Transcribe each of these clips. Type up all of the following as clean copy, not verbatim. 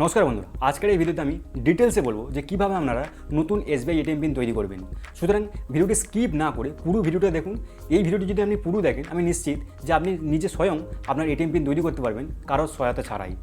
নমস্কার বন্ধুরা, আজকের এই ভিডিওতে আমি ডিটেলসে বলবো যে কীভাবে আপনারা নতুন SBI ATM পিন তৈরি করবেন। সুতরাং ভিডিওটি স্কিপ না করে পুরো ভিডিওটা দেখুন। এই ভিডিওটি যদি আপনি পুরো দেখেন, আমি নিশ্চিত যে আপনি নিজে স্বয়ং আপনার ATM পিন তৈরি করতে পারবেন কারোর সহায়তা ছাড়াই।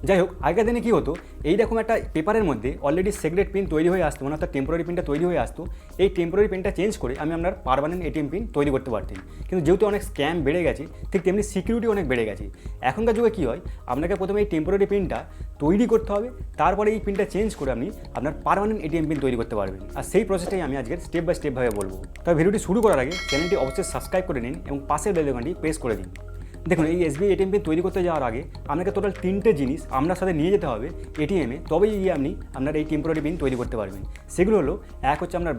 যাই হোক, আগের দিনে কী হতো, এইরকম একটা পেপারের মধ্যে অলরেডি সিক্রেট পিন তৈরি হয়ে আসতো, মানে অর্থাৎ টেম্পোরারি পিনটা তৈরি হয়ে আসতো। এই টেম্পোরারি পিনটা চেঞ্জ করে আমি আপনার পার্মানেন্ট ATM পিন তৈরি করতে পারতেন। কিন্তু যেহেতু অনেক স্ক্যাম বেড়ে গেছে, ঠিক তেমনি সিকিউরিটি অনেক বেড়ে গেছে। এখনকার যুগে কী হয়, আপনাকে প্রথমে এই টেম্পোরারি পিনটা তৈরি করতে হবে, তারপরে এই পিনটা চেঞ্জ করে আপনি আপনার পার্মানেন্ট ATM পিন তৈরি করতে পারবেন। আর সেই প্রসেসটাই আমি আজকের স্টেপ বাই স্টেপভাবে বলবো। তবে ভিডিওটি শুরু করার আগে চ্যানেলটি অবশ্যই সাবস্ক্রাইব করে নিন এবং পাশের বেল আইকনটি প্রেস করে দিন। দেখুন, এই SBI ATM পিন তৈরি করতে যাওয়ার আগে আপনাকে টোটাল 3টে জিনিস আপনার সাথে নিয়ে যেতে হবে ATM-এ, তবেই গিয়ে আপনি আপনার এই টেম্পোরারি পিন তৈরি করতে পারবেন। সেগুলো হলো, এক হচ্ছে আপনার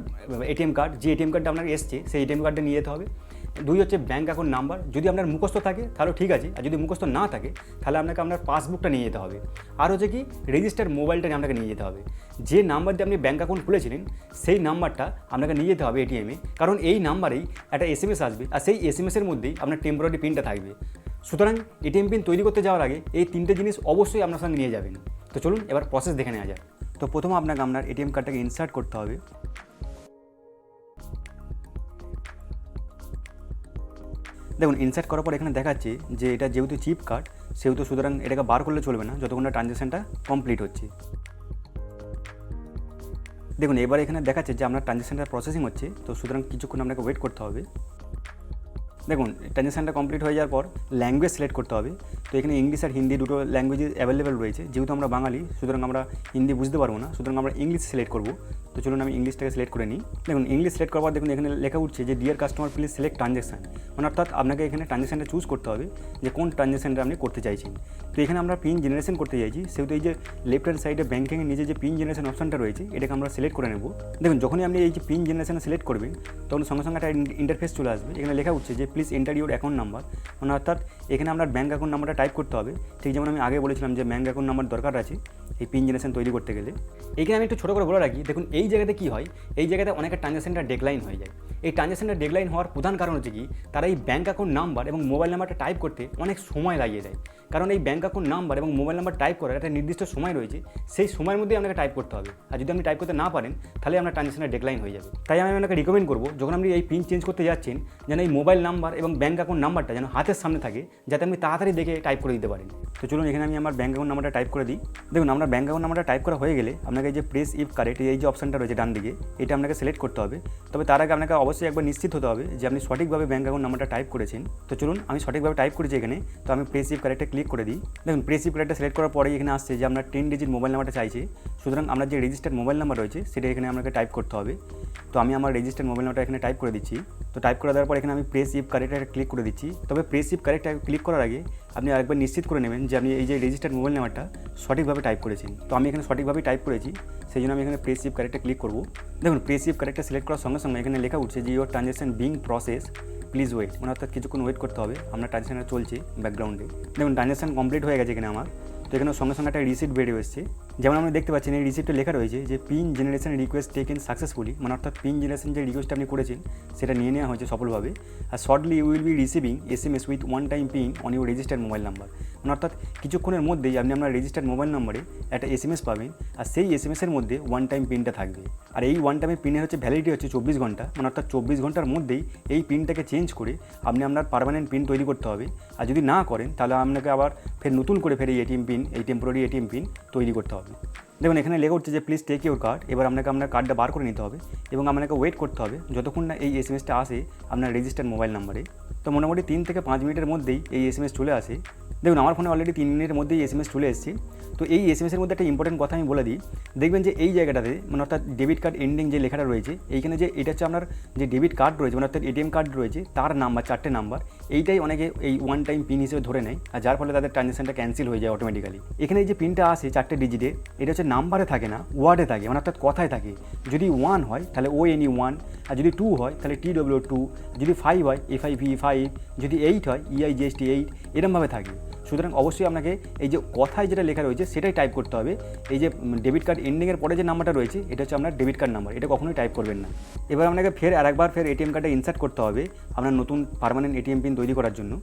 ATM কার্ড, যে ATM কার্ডটা আপনার এসছে সেই ATM কার্ডটা নিয়ে যেতে হবে। 2 হচ্ছে ব্যাঙ্ক অ্যাকাউন্ট নাম্বার, যদি আপনার মুখস্থ থাকে তাহলে ঠিক আছে, আর যদি মুখস্থ না থাকে তাহলে আপনাকে আপনার পাসবুকটা নিয়ে যেতে হবে। আর হচ্ছে কি, রেজিস্টার মোবাইলটা আপনাকে নিয়ে যেতে হবে। যে নাম্বার দিয়ে আপনি ব্যাঙ্ক অ্যাকাউন্ট খুলেছিলেন সেই নাম্বারটা আপনাকে নিয়ে যেতে হবে ATM-এ, কারণ এই নাম্বারেই একটা SMS আসবে, আর সেই SMS-এর মধ্যেই আপনার টেম্পোরারি পিনটা থাকবে। সুতরাং ATM পিন তৈরি করতে যাওয়ার আগে এই 3টে জিনিস অবশ্যই আপনার সঙ্গে নিয়ে যাবেন। তো চলুন এবার প্রসেস দেখে নেওয়া যাক। তো প্রথমে আপনাকে আপনার ATM কার্ডটাকে ইনসার্ট করতে হবে। দেখুন, ইনসার্ট করার পর এখানে দেখাচ্ছে যে এটা যেহেতু চিপ কার্ড, সেহেতু সুতরাং এটাকে বার করলে চলবে না যতক্ষণ না ট্রানজ্যাকশানটা কমপ্লিট হচ্ছে। দেখুন, এবার এখানে দেখাচ্ছে যে আপনার ট্রানজ্যাকশানটা প্রসেসিং হচ্ছে, তো সুতরাং কিছুক্ষণ আপনাকে ওয়েট করতে হবে। দেখুন, ট্রানজ্যাকশানটা কমপ্লিট হয়ে যাওয়ার পর ল্যাঙ্গুয়েজ সিলেক্ট করতে হবে। তো এখানে ইংলিশ আর হিন্দি দুটো ল্যাঙ্গুয়েজ অ্যাভেলেবেল রয়েছে। যেহেতু আমরা বাঙালি, সুতরাং আমরা হিন্দি বুঝতে পারবো না, সুতরাং আমরা ইংলিশ সিলেক্ট করবো। তো চলুন আমি ইংলিশটাকে সিলেক্ট করে নিই। দেখুন, ইংলিশ সিলেক্ট করার পর দেখুন এখানে লেখা উঠছে যে deer customer please select transaction, মানে অর্থাৎ আপনাকে এখানে ট্রানজ্যাকশানটা চুজ করতে হবে যে কোন ট্রানজ্যাকশানটা আপনি করতে চাইছেন। তো এখানে আমরা পিন জেনারেশন করতে চাইছি, সেহেতু এই যে লেফট হ্যান্ড সাইডে ব্যাঙ্কিংয়ের নিচে যে পিন জেনারেশন অপশনটা রয়েছে, এটাকে আমরা সিলেক্ট করে নেব। দেখুন, যখনই আপনি এই যে পিন জেনারেশন সিলেক্ট করবেন, তখন সঙ্গে সঙ্গে একটা ইন্টারফেস চলে আসবে। এখানে লেখা উঠছে যে please enter your account number, মানে অর্থাৎ এখানে আপনার ব্যাঙ্ক অ্যাকাউন্ট নাম্বারটা টাইপ করতে হবে। ঠিক যেমন আমি আগে বলেছিলাম যে ব্যাঙ্ক অ্যাকাউন্ট নাম্বার দরকার আছে এই পিন জেনারেশন তৈরি করতে গেলে। এখানে আমি একটু ছোটো করে বলে রাখি, দেখুন এই জায়গাতে কী হয়, এই জায়গাতে অনেকের ট্রানজ্যাকশানটা ডেডলাইন হয়ে যায়। এই ট্রানজ্যাকশানটা ডেডলাইন হওয়ার প্রধান কারণ হচ্ছে কি, তারা এই ব্যাঙ্ক অ্যাকাউন্ট নাম্বার এবং মোবাইল নাম্বারটা টাইপ করতে অনেক সময় লাগিয়ে দেয়। কারণ এই ব্যাঙ্ক অ্যাকাউন্ট নাম্বার এবং মোবাইল নাম্বার টাইপ করার একটা নির্দিষ্ট সময় রয়েছে, সেই সময়ের মধ্যেই আপনাকে টাইপ করতে হবে। আর যদি আপনি টাইপ করতে না পারেন, তাহলে আপনার ট্রানজ্যাকশানটা ডেডলাইন হয়ে যাবে। তাই আমি আপনাকে রিকমেন্ড করবো, যখন আপনি এই পিন চেঞ্জ করতে যাচ্ছেন, যেন এই মোবাইল নাম্বার এবং ব্যাঙ্ক অ্যাকাউন্ট নাম্বারটা যেন হাতের সামনে থাকে, যাতে আপনি তাড়াতাড়ি দেখে টাইপ করে দিতে পারেন। তো চলুন এখানে আমি আমার ব্যাঙ্ক অ্যাকাউন্ট নাম্বারটা টাইপ করে দিই। দেখুন, আমরা ব্যাঙ্ক অ্যাকাউন্ট নাম্বারটা টাইপ করা হয়ে গেলে আপনাকে এই যে প্রেস ইফ কারেক্ট, এই যে অপশনটা রয়েছে ডান দিকে, এটা আপনাকে সিলেক্ট করতে হবে। তবে তার আগে আপনাকে অবশ্যই একবার নিশ্চিত হতে হবে যে আপনি সঠিকভাবে ব্যাঙ্ক অ্যাকাউন্ট নাম্বারটা টাইপ করেছেন। তো চলুন আমি সঠিকভাবে টাইপ করেছি এখানে, তো আমি প্রেস ইফ কারেক্টে ক্লিক করে দিই। দেখুন, প্রেস ইফ কারেক্টটা সিলেক্ট করার পরেই এখানে আসছে যে আপনার 10 ডিজিট মোবাইল নাম্বারটা চাইছে। সুতরাং আমরা যে রেজিস্টার্ড মোবাইল নাম্বার রয়েছে সেটা এখানে আমাকে টাইপ করতে হবে। তো আমি আমার রেজিস্টার্ড মোবাইল নাম্বারটা এখানে টাইপ করে দিচ্ছি। তো টাইপ করে দেওয়ার পর এখানে আমি প্রেস ইফ কারেক্টে ক্লিক করে দিচ্ছি। তবে প্রেস ইফ কারেক্টে ক্লিক করার আগে আপনি আরেকবার নিশ্চিত করে নেবেন যে আপনি এই যে রেজিস্টার্ড মোবাইল নাম্বারটা সঠিকভাবে টাইপ করেছেন। তো আমি এখানে সঠিকভাবেই টাইপ করেছি, সেই জন্য আমি এখানে প্রেস ইফ কারেক্টে ক্লিক করব। দেখুন, প্রেস ইফ কারেক্টে সিলেক্ট করার সঙ্গে সঙ্গে এখানে লেখা উঠছে যে your transaction being process please wait, মানে অর্থাৎ কিছুক্ষণ ওয়েট করতে হবে, আপনার ট্রানজ্যাকশনটা চলছে ব্যাকগ্রাউন্ডে। দেখুন, ট্রানজ্যাকশন কমপ্লিট হয়ে গেছে এখানে আমার। তো এখানে সঙ্গে সঙ্গে একটা রিসিপ্ট বেরিয়ে এসেছে। যেমন আমরা দেখতে পাচ্ছেন এই রিসিপ্টে লেখা রয়েছে যে pin generation request taken successfully, মানে অর্থাৎ পিন জেনারেশন যে রিকোয়েস্ট আপনি করেছেন সেটা নিয়ে নেওয়া হয়েছে সফলভাবে। আর shortly you will be receiving SMS with one time pin on your registered mobile number, মানে অর্থাৎ কিছুক্ষণের মধ্যেই আপনি আপনার রেজিস্টার্ড মোবাইল নাম্বারে একটা SMS পাবেন, আর সেই SMS-এর মধ্যে ওয়ান টাইম পিনটা থাকবে। আর এই ওয়ান টাইমের পিনের হচ্ছে ভ্যালিডিটি হচ্ছে 24 ঘন্টা, মানে অর্থাৎ 24 ঘন্টার মধ্যেই এই পিনটাকে চেঞ্জ করে আপনি আপনার পার্মানেন্ট পিন তৈরি করতে হবে। আর যদি না করেন তাহলে আপনাকে আবার ফের নতুন করে এই ATM পিন, এই টেম্পোরারি ATM পিন তৈরি করতে হবে। দেখুন, এখানে লেখা হচ্ছে যে প্লিজ টেক ইউর কার্ড। এবার আপনাকে আপনার কার্ডটা বার করে নিতে হবে এবং আপনাকে ওয়েট করতে হবে যতক্ষণ না এই SMS-টা আসে আপনার রেজিস্টার্ড মোবাইল নাম্বারে। তো মোটামুটি 3 থেকে 5 মিনিটের মধ্যেই এই SMS চলে আসে। দেখুন, আমার ফোনে অলরেডি 3 মিনিটের মধ্যেই SMS চলে এসেছে। তো এই SMS-এর মধ্যে একটা ইম্পর্টেন্ট কথা আমি বলে দিই। দেখবেন যে এই জায়গাটাতে, মানে অর্থাৎ ডেবিট কার্ড এন্ডিং যে লেখাটা রয়েছে, এইখানে যে এটা হচ্ছে আপনার যে ডেবিট কার্ড রয়েছে, মানে অর্থাৎ ATM কার্ড রয়েছে, তার নাম্বার 4টে নাম্বার, এইটাই অনেকে এই ওয়ান টাইম পিন হিসেবে ধরে নেয়, আর যার ফলে তাদের ট্রানজ্যাকশনটা ক্যান্সেল হয়ে যায় অটোমেটিক্যালি। এখানে এই যে পিনটা আসে 4টে ডিজিটে, এটা হচ্ছে নাম্বারে থাকে না, ওয়ার্ডে থাকে, মানে অর্থাৎ কথায় থাকে। যদি 1 হয় তাহলে ONE 1, আর যদি 2 হয় তাহলে TWO 2, যদি 5 হয় FIV 5, যদি 8 হয় EIGST 8, এরমভাবে থাকে। সুতরাং অবশ্যই আপনাকে এই যে কথায় যেটা লেখা রয়েছে সেটাই টাইপ করতে হবে। এই যে ডেবিট কার্ড এন্ডিংয়ের পরে যে নাম্বারটা রয়েছে এটা হচ্ছে আপনার ডেবিট কার্ড নাম্বার, এটা কখনোই টাইপ করবেন না। এবার আপনাকে ফের আরেকবার ATM কার্ডে ইনসার্ট করতে হবে আপনার নতুন পার্মানেন্ট ATM পিন তৈরি করার জন্য।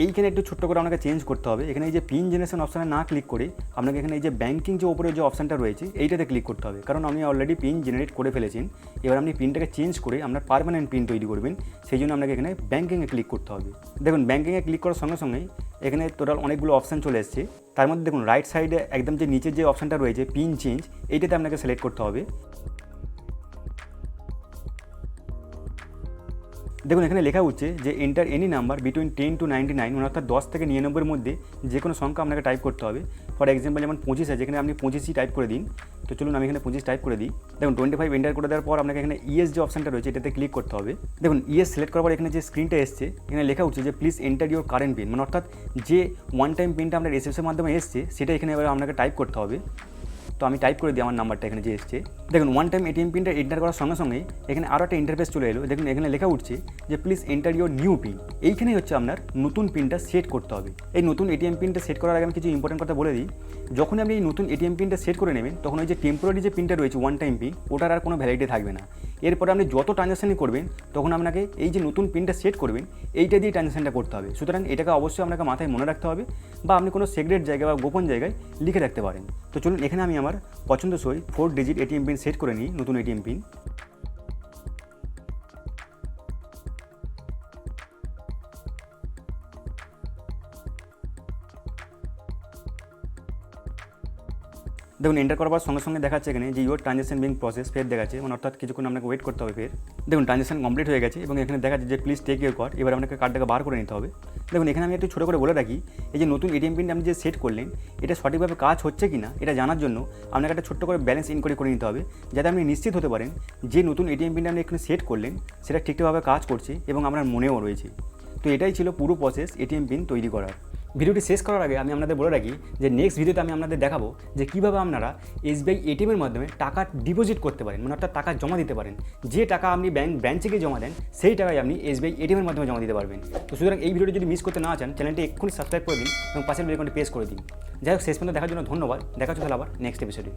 এইখানে একটু ছোট্ট করে আপনাকে চেঞ্জ করতে হবে। এখানে এই যে পিন জেনারেশন অপশানে না ক্লিক করে আপনাকে এখানে এই যে ব্যাঙ্কিং যে ওপরে যে অপশানটা রয়েছে এইটাতে ক্লিক করতে হবে, কারণ আপনি অলরেডি পিন জেনারেট করে ফেলেছেন। এবার আপনি পিনটাকে চেঞ্জ করে আপনার পার্মানেন্ট পিন তৈরি করবেন, সেই জন্য আপনাকে এখানে ব্যাঙ্কিংয়ে ক্লিক করতে হবে। দেখুন ব্যাঙ্কিংয়ে ক্লিক করার সঙ্গে সঙ্গেই এখানে টোটাল অনেকগুলো অপশান চলে এসেছে। তার মধ্যে দেখুন রাইট সাইডে একদম যে নিচের যে অপশানটা রয়েছে পিন চেঞ্জ, এইটাতে আপনাকে সিলেক্ট করতে হবে। দেখুন এখানে লেখা হচ্ছে যে enter any number between 10 to 99, মানে অর্থাৎ 10 থেকে 99 মধ্যে যে কোনো সংখ্যা আপনাকে টাইপ করতে হবে। ফর এক্সাম্পল যেমন 25 আছে, এখানে আপনি 25ই টাইপ করে দিন। তো চলুন আমি এখানে 25 টাইপ করে দিই। দেখুন 25 এন্টার করে দেওয়ার পর আপনাকে এখানে ইএস যে অপশানটা রয়েছে এটাতে ক্লিক করতে হবে। দেখুন ইএস সিলেক্ট করার পর এখানে যে স্ক্রিনটা এসছে এখানে লেখা হচ্ছে যে please enter your current pin, মানে অর্থাৎ যে ওয়ান টাইম পিনটা আপনার এসএমএসের মাধ্যমে এসছে সেটা এখানে এবার আপনাকে টাইপ করতে হবে। তো আমি টাইপ করে দিই আমার নাম্বারটা এখানে যে এসছে। দেখুন ওয়ান টাইম এটিএম পিনটা এন্টার করার সঙ্গে সঙ্গেই এখানে আরও একটা ইন্টারফেস চলে এলো। দেখুন এখানে লেখা উঠছে যে please enter your new pin. এইখানেই হচ্ছে আপনার নতুন পিনটা সেট করতে হবে। এই নতুন এটিএম পিনটা সেট করার আগে আমি কিছু ইম্পর্টেন্ট কথা বলে দিই। যখনই আপনি এই নতুন এটিএম পিনটা সেট করে নেবেন তখন ওই যে টেম্পোরারি যে পিনটা রয়েছে ওয়ান টাইম পিন, ওটার আর কোনো ভ্যালিডিটি থাকবে না। এরপরে আপনি যত ট্রানজাকশানই করবেন তখন আপনাকে এই যে নতুন পিনটা সেট করবেন এইটা দিয়ে ট্রানজাকশানটা করতে হবে। সুতরাং এটাকে অবশ্যই আপনাকে মাথায় মনে রাখতে হবে, বা আপনি কোনো সিক্রেট জায়গায় বা গোপন জায়গায় লিখে রাখতে পারেন। তো চলুন এখানে আমি আমার পছন্দসই 4 ডিজিট এটিএম পিন সেট করে নিই, নতুন এটিএম পিন। দেখুন এন্টার করার সঙ্গে সঙ্গে দেখাচ্ছে এখানে যে ইউর ট্রানজাকশন বিং প্রসেস ফের দেখাচ্ছে, মানে অর্থাৎ কিছুক্ষণ আপনাকে ওয়েট করতে হবে ফের। দেখুন ট্রানজাকশন কমপ্লিট হয়ে গেছে এবং এখানে দেখাচ্ছে যে প্লিজ টেক ইউর কার্ড। এবার আপনাকে কার্ডটাকে বার করে নিতে হবে। দেখুন এখানে আমি একটু ছোটো করে বলে রাখি, এই যে নতুন এটিএম পিনটা আপনি যে সেট করলেন এটা সঠিকভাবে কাজ হচ্ছে কি না এটা জানার জন্য আপনাকে একটা ছোট্ট করে ব্যালেন্স ইনকোয়ারি করে নিতে হবে, যাতে আপনি নিশ্চিত হতে পারেন যে নতুন এটিএম পিনটা আপনি এখানে সেট করলেন সেটা ঠিকঠাকভাবে কাজ করছে এবং আপনার মনেও রয়েছে। তো এটাই ছিল পুরো প্রসেস এটিএম পিন তৈরি করার। ভিডিওটি শেষ করার আগে আমি আপনাদের বলে রাখি যে নেক্সট ভিডিওতে আমি আপনাদের দেখাবো যে কীভাবে আপনারা এসবিআই এটিএমের মাধ্যমে টাকা ডিপোজিট করতে পারেন, মানে অর্থাৎ টাকা জমা দিতে পারেন। যে টাকা আপনি ব্রাঞ্চে গিয়ে জমা দেন সেই টাকায় আপনি এসবিআই এটিএমের মাধ্যমে জমা দিতে পারবেন। তো সুতরাং এই ভিডিওটি যদি মিস করতে না চান চ্যানেলটি এক্ষুনি সাবস্ক্রাইব করে দিন এবং পাশের বেল আইকনটি প্রেস করে দিন। যাই হোক শেষ পর্যন্ত দেখার জন্য ধন্যবাদ। দেখা হচ্ছে তাহলে আবার নেক্সট এপিসোডে।